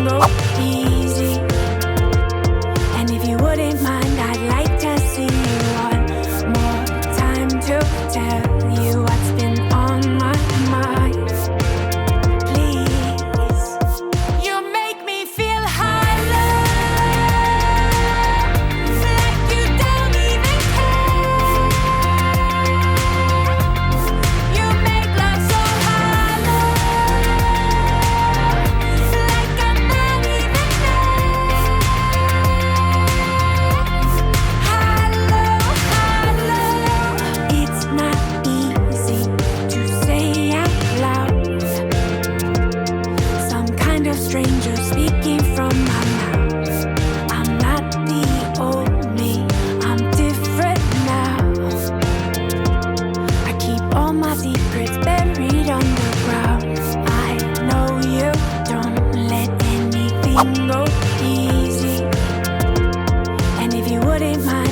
go easy. And if you wouldn't mind, I'd like to see you one more time to tell you what's been on my mind. Please, you make me feel high, like you don't even care. You make love so hollow, like I'm not even there. Hollow, it's not easy to say out loud. Some kind of stranger speaking from my mouth. I'm not the old me, I'm different now. I keep all my secrets buried underground. I know you don't let anything go easy. And if you wouldn't mind,